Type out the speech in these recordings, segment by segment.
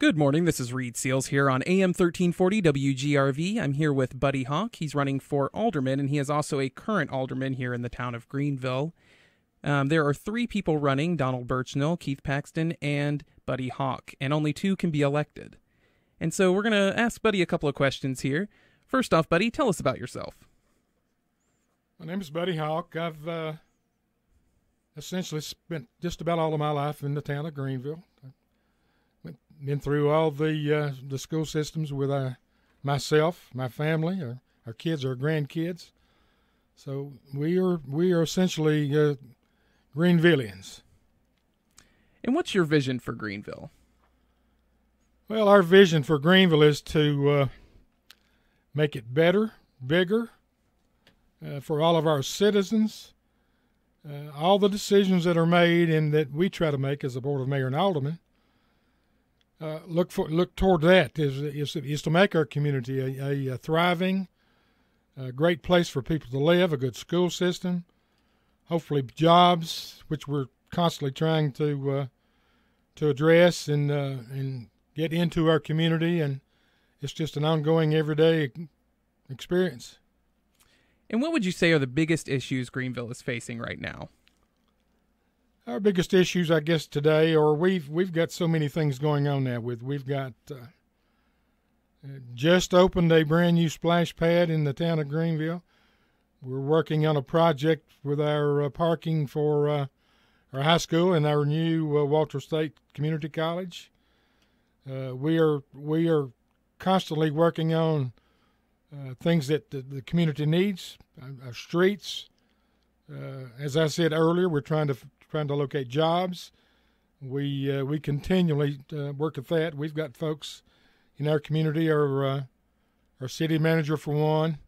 Good morning, this is Reid Seals here on AM 1340 WGRV. I'm here with Buddy Hawk. He's running for alderman, and he is also a current alderman here in the town of Greeneville. There are three people running, Donald Burchnell, Keith Paxton, and Buddy Hawk, and only two can be elected. And so we're going to ask Buddy a couple of questions here. First off, Buddy, tell us about yourself. My name is Buddy Hawk. I've essentially spent just about all of my life in the town of Greeneville. Been through all the school systems with myself, my family, our kids, our grandkids. So we are essentially Greenevillians. And what's your vision for Greeneville? Well, our vision for Greeneville is to make it better, bigger, for all of our citizens. All the decisions that are made and that we try to make as a board of mayor and aldermen, look toward that is to make our community a thriving, great place for people to live, a good school system, hopefully jobs, which we're constantly trying to address and get into our community, and it's just an ongoing everyday experience. And what would you say are the biggest issues Greeneville is facing right now? Our biggest issues, I guess, today, or we've got so many things going on now. We've got just opened a brand new splash pad in the town of Greeneville. We're working on a project with our parking for our high school and our new Walter State Community College. We are constantly working on things that the community needs, our streets. As I said earlier, we're trying to locate jobs. We continually work at that. We've got folks in our community, our city manager for one,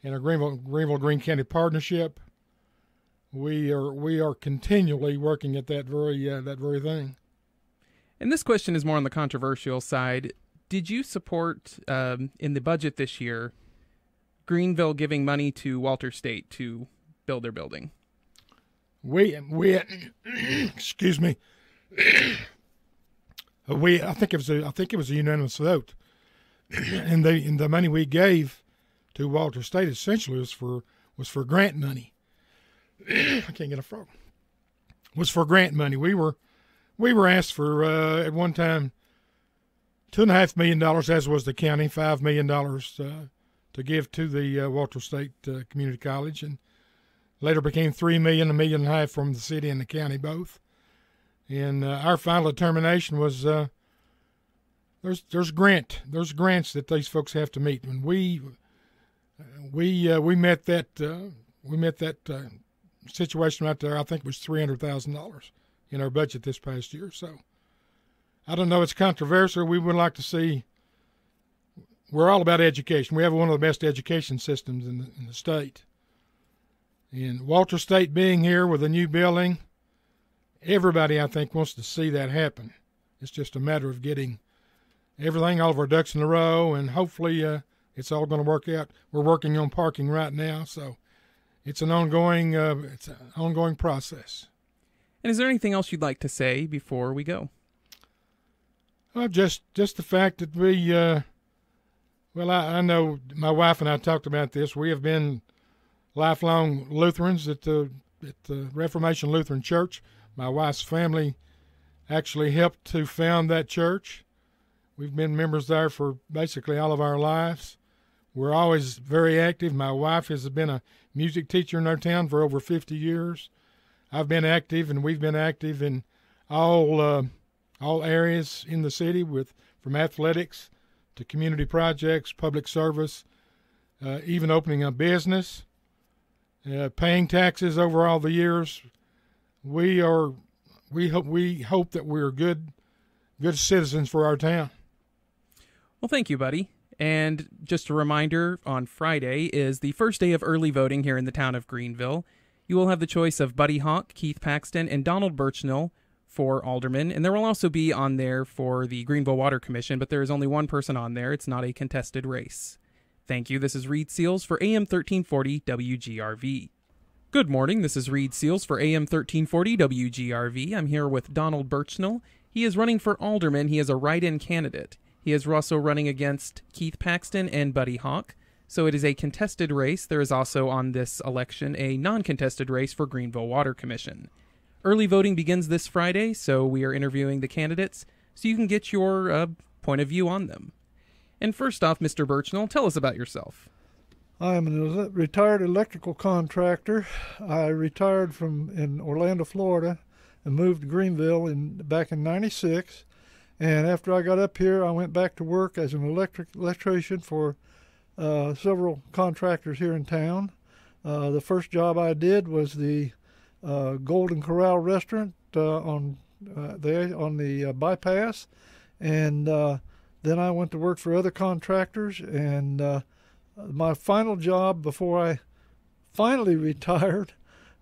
and our Greeneville Greene County Partnership. We are continually working at that very thing. And this question is more on the controversial side. Did you support in the budget this year Greeneville giving money to Walter State to build their building? We excuse me. I think it was a unanimous vote, and the money we gave to Walter State essentially was for grant money. I can't get a frog. Was for grant money. We were asked for at one time $2.5 million, as was the county, $5 million to give to the Walter State Community College, and later became $3 million, $1.5 million from the city and the county both. And our final determination was there's grants that these folks have to meet, and we met that situation right there. I think it was $300,000 in our budget this past year. So I don't know, it's controversial. We would like to see. We're all about education. We have one of the best education systems in the state. And Walter State being here with a new building, everybody, I think, wants to see that happen. It's just a matter of getting everything, all of our ducks in a row, and hopefully it's all going to work out. We're working on parking right now, so it's an ongoing process. And is there anything else you'd like to say before we go? Well, just the fact that I know my wife and I talked about this. We have been lifelong Lutherans at the Reformation Lutheran Church. My wife's family actually helped to found that church. We've been members there for basically all of our lives. We're always very active. My wife has been a music teacher in our town for over 50 years. I've been active, and we've been active in all areas in the city, from athletics to community projects, public service, even opening a business. Paying taxes over all the years. We hope that we're good citizens for our town. Well, thank you, buddy. And just a reminder, on Friday is the first day of early voting here in the town of Greeneville. You will have the choice of Buddy Hawk, Keith Paxton, and Donald Burchnell for alderman, and there will also be on there for the Greeneville Water Commission, but there is only one person on there. It's not a contested race. Thank you. This is Reid Seals for AM 1340 WGRV. Good morning. This is Reid Seals for AM 1340 WGRV. I'm here with Donald Burchnell, He is running for alderman. He is a write-in candidate. He is also running against Keith Paxton and Buddy Hawk. So it is a contested race. There is also on this election a non-contested race for Greeneville Water Commission. Early voting begins this Friday, so we are interviewing the candidates so you can get your point of view on them. And first off, Mr. Burchnell, tell us about yourself. I'm a retired electrical contractor. I retired in Orlando, Florida, and moved to Greeneville back in '96. And after I got up here, I went back to work as an electrician for several contractors here in town. The first job I did was the Golden Corral restaurant on the bypass, and then I went to work for other contractors. And my final job before I finally retired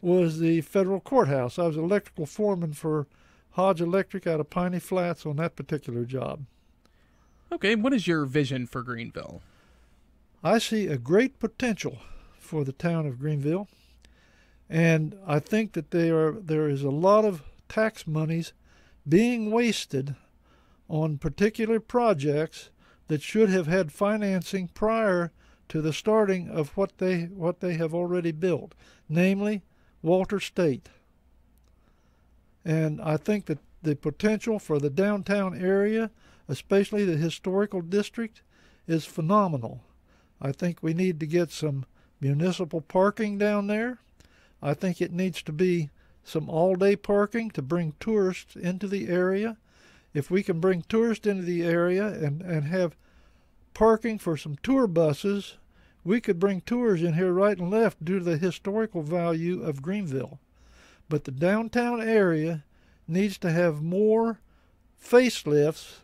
was the federal courthouse. I was electrical foreman for Hodge Electric out of Piney Flats on that particular job. Okay, what is your vision for Greeneville? I see a great potential for the town of Greeneville, and I think that there is a lot of tax monies being wasted on particular projects that should have had financing prior to the starting of what they have already built, namely Walter State. And I think that the potential for the downtown area, especially the historical district, is phenomenal. I think we need to get some municipal parking down there. I think it needs to be some all-day parking to bring tourists into the area. If we can bring tourists into the area and have parking for some tour buses, we could bring tours in here right and left due to the historical value of Greeneville. But the downtown area needs to have more facelifts,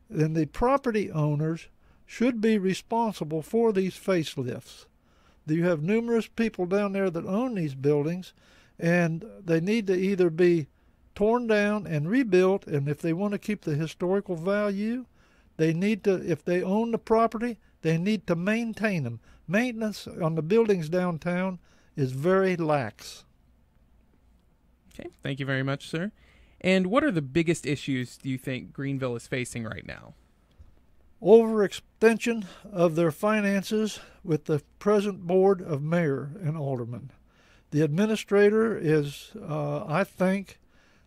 and the property owners should be responsible for these facelifts. You have numerous people down there that own these buildings, and they need to either be torn down and rebuilt, and if they want to keep the historical value, they need to, if they own the property, they need to maintain them. Maintenance on the buildings downtown is very lax. Okay, thank you very much, sir. And what are the biggest issues do you think Greeneville is facing right now? Overextension of their finances with the present board of mayor and aldermen. The administrator is, I think,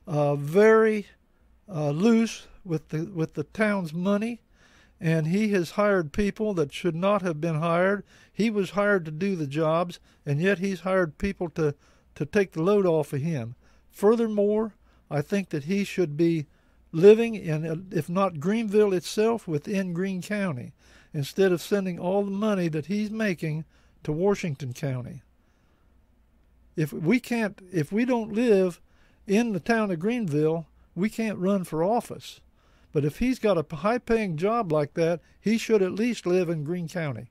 very loose with the town's money, and he has hired people that should not have been hired. He was hired to do the jobs, and yet he's hired people to take the load off of him. Furthermore, I think that he should be living in, if not Greeneville itself, within Greene County, instead of sending all the money that he's making to Washington County. If we don't live in the town of Greeneville, we can't run for office. But if he's got a high-paying job like that, he should at least live in Greene County.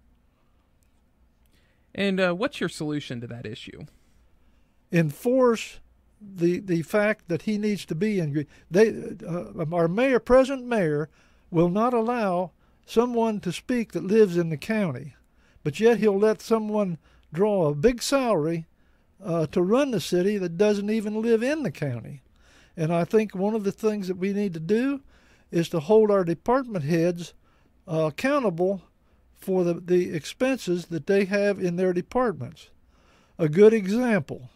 And what's your solution to that issue? Enforce the fact that he needs to be in Greene. Our present mayor will not allow someone to speak that lives in the county, but yet he'll let someone draw a big salary to run the city that doesn't even live in the county. And I think one of the things that we need to do is to hold our department heads accountable for the expenses that they have in their departments. A good example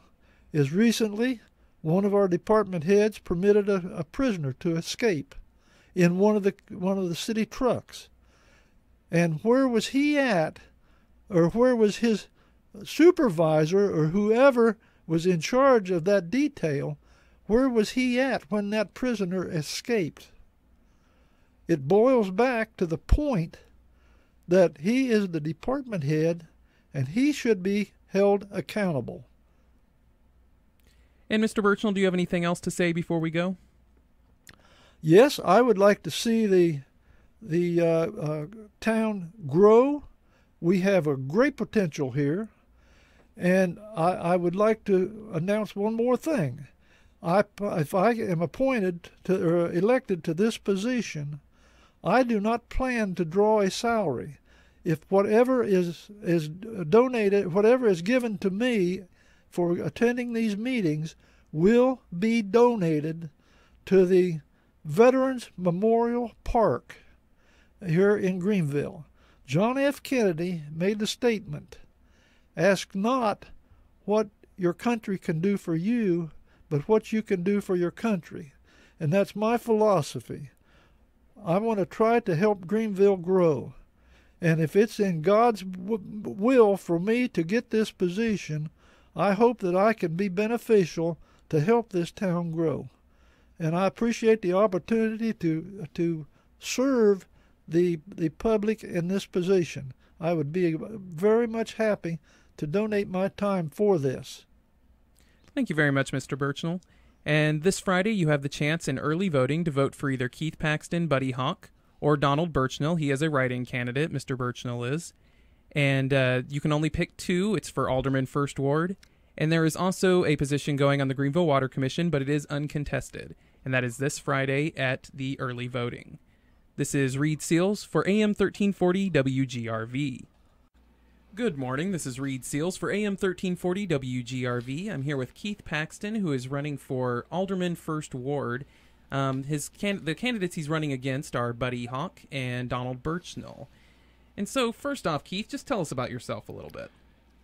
is recently one of our department heads permitted a prisoner to escape in one of the city trucks. And where was he at, or where was his supervisor or whoever was in charge of that detail, where was he at when that prisoner escaped? It boils back to the point that he is the department head and he should be held accountable. And Mr. Burchnell, do you have anything else to say before we go? Yes, I would like to see the town grow. We have a great potential here. And I would like to announce one more thing. If I am appointed or elected to this position, I do not plan to draw a salary. If whatever is donated, whatever is given to me for attending these meetings will be donated to the Veterans Memorial Park here in Greeneville. John F. Kennedy made the statement, "Ask not what your country can do for you, but what you can do for your country." And that's my philosophy. I want to try to help Greeneville grow. And if it's in God's will for me to get this position, I hope that I can be beneficial to help this town grow. And I appreciate the opportunity to serve the public in this position. I would be very much happy to donate my time for this. Thank you very much, Mr. Burchnell. And this Friday, you have the chance in early voting to vote for either Keith Paxton, Buddy Hawk, or Donald Burchnell. He is a write-in candidate, Mr. Burchnell is. And you can only pick two. It's for Alderman First Ward. And there is also a position going on the Greeneville Water Commission, but it is uncontested. And that is this Friday at the early voting. This is Reid Seals for AM 1340 WGRV. Good morning, this is Reid Seals for AM 1340 WGRV. I'm here with Keith Paxton, who is running for Alderman First Ward. The candidates he's running against are Buddy Hawk and Donald Burchnell. And so, first off, Keith, just tell us about yourself a little bit.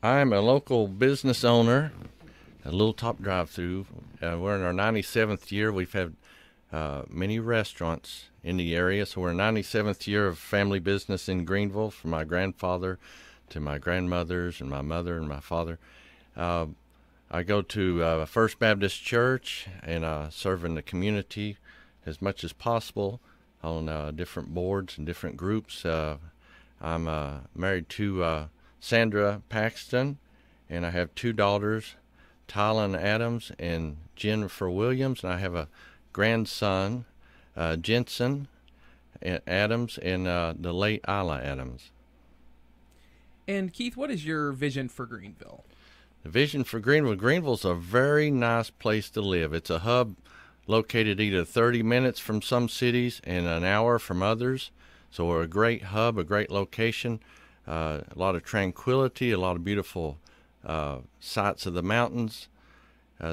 I'm a local business owner, a Little Top drive-through. We're in our 97th year. We've had many restaurants in the area, so we're in 97th year of family business in Greeneville, from my grandfather to my grandmothers and my mother and my father. I go to First Baptist Church and serve in the community as much as possible on different boards and different groups. I'm married to Sandra Paxton, and I have two daughters, Tylen Adams and Jennifer Williams, and I have a grandson, Jensen Adams, and the late Isla Adams. And Keith, what is your vision for Greeneville? The vision for Greeneville. Greeneville's a very nice place to live. It's a hub located either 30 minutes from some cities and an hour from others. So we're a great hub, a great location, a lot of tranquility, a lot of beautiful sights of the mountains.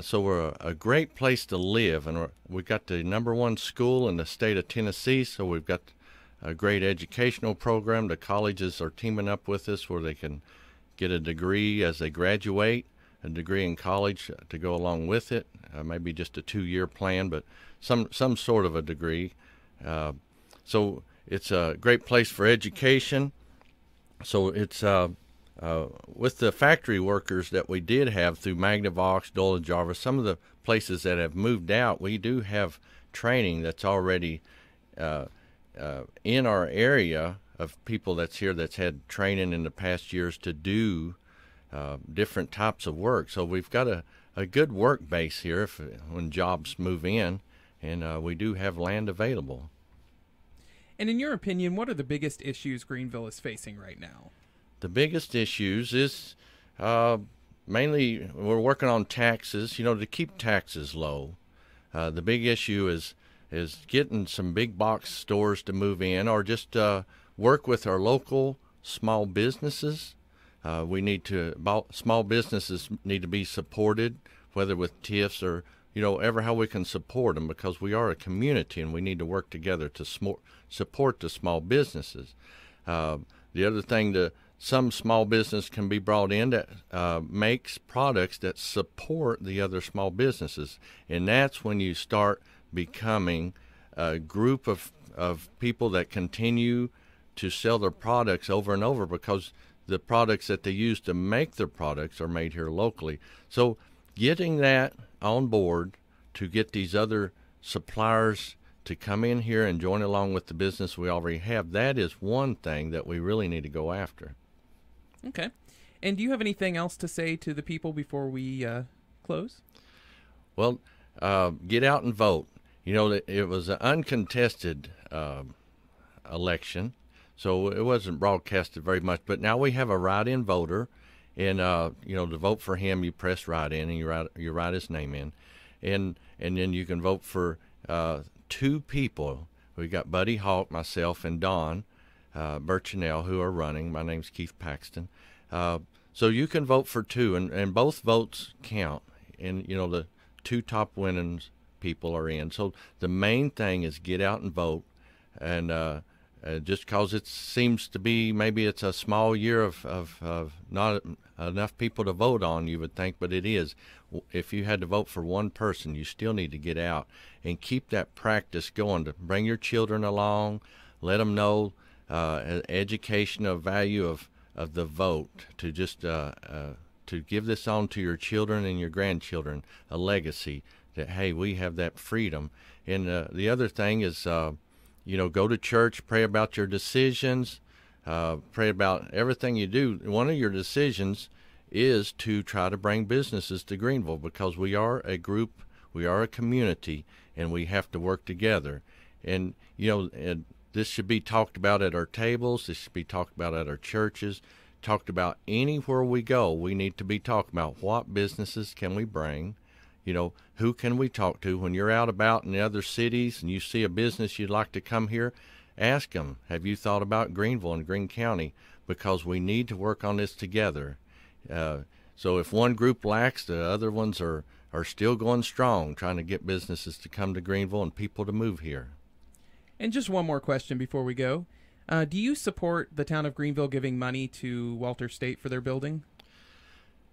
So we're a great place to live, and we've got the #1 school in the state of Tennessee, so we've got a great educational program. The colleges are teaming up with us where they can get a degree as they graduate, a degree in college to go along with it, maybe just a 2-year plan, but some sort of a degree. So it's a great place for education. So it's with the factory workers that we did have through Magnavox, Dole & Jarvis, some of the places that have moved out, we do have training that's already in our area of people that's here that's had training in the past years to do different types of work. So we've got a good work base here when jobs move in, and we do have land available. And in your opinion, what are the biggest issues Greeneville is facing right now? The biggest issues is mainly we're working on taxes, to keep taxes low. The big issue is getting some big box stores to move in, or just work with our local small businesses. Small businesses need to be supported, whether with TIFs or, ever how we can support them, because we are a community and we need to work together to support the small businesses. The other thing, some small business can be brought in that makes products that support the other small businesses. And that's when you start becoming a group of people that continue to sell their products over and over, because the products that they use to make their products are made here locally. So getting that on board to get these other suppliers to come in here and join along with the business we already have, that is one thing that we really need to go after. Okay. And do you have anything else to say to the people before we close? Well, get out and vote. It was an uncontested election, so it wasn't broadcasted very much. But now we have a write-in voter, and to vote for him, you press write-in and you write his name in, and then you can vote for 2 people. We got Buddy Hawk, myself, and Don Burchnell, who are running. My name's Keith Paxton. So you can vote for 2, and both votes count. And the 2 top people are in. So the main thing is get out and vote. And just because it seems to be, maybe it's a small year of not enough people to vote on, you would think, but it is. If you had to vote for one person, you still need to get out and keep that practice going, to bring your children along, let them know education of value of the vote, to just to give this on to your children and your grandchildren, a legacy that, hey, we have that freedom. And the other thing is, go to church, pray about your decisions, pray about everything you do. One of your decisions is to try to bring businesses to Greeneville, because we are a group, we are a community, and we have to work together. And, this should be talked about at our tables, this should be talked about at our churches, talked about anywhere we go. We need to be talking about what businesses can we bring, who can we talk to. When you're out about in the other cities and you see a business you'd like to come here, ask them, have you thought about Greeneville and Greene County? Because we need to work on this together. So if one group lacks, the other ones are still going strong, trying to get businesses to come to Greeneville and people to move here. And just one more question before we go. Do you support the town of Greeneville giving money to Walter State for their building?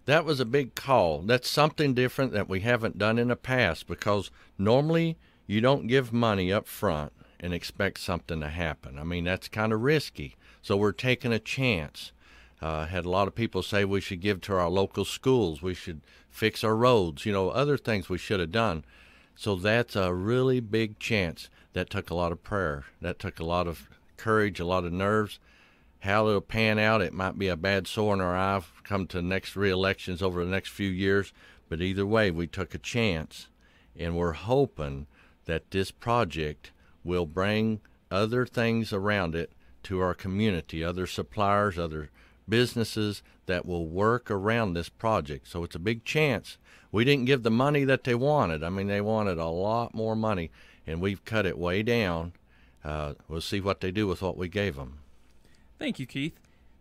That was a big call. That's something different that we haven't done in the past, because normally you don't give money up front and expect something to happen. I mean, that's kind of risky. So we're taking a chance. Had a lot of people say we should give to our local schools, we should fix our roads, other things we should have done. So that's a really big chance. That took a lot of prayer. That took a lot of courage, a lot of nerves. How it'll pan out, it might be a bad sore in our eye come to next re-elections over the next few years. But either way, we took a chance, and we're hoping that this project will bring other things around it to our community, other suppliers, other businesses that will work around this project. So it's a big chance. We didn't give the money that they wanted. I mean, they wanted a lot more money, and we've cut it way down. We'll see what they do with what we gave them. Thank you, Keith.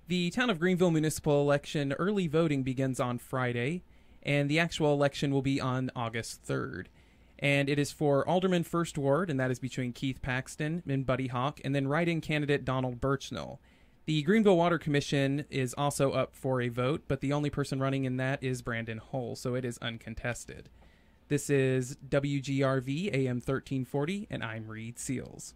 The Town of Greeneville Municipal election early voting begins on Friday, and the actual election will be on August 3rd. And it is for Alderman First Ward, and that is between Keith Paxton and Buddy Hawk, and then write-in candidate Donald Burchnell. The Greeneville Water Commission is also up for a vote, but the only person running in that is Brandon Hull, so it is uncontested. This is WGRV AM 1340, and I'm Reid Seals.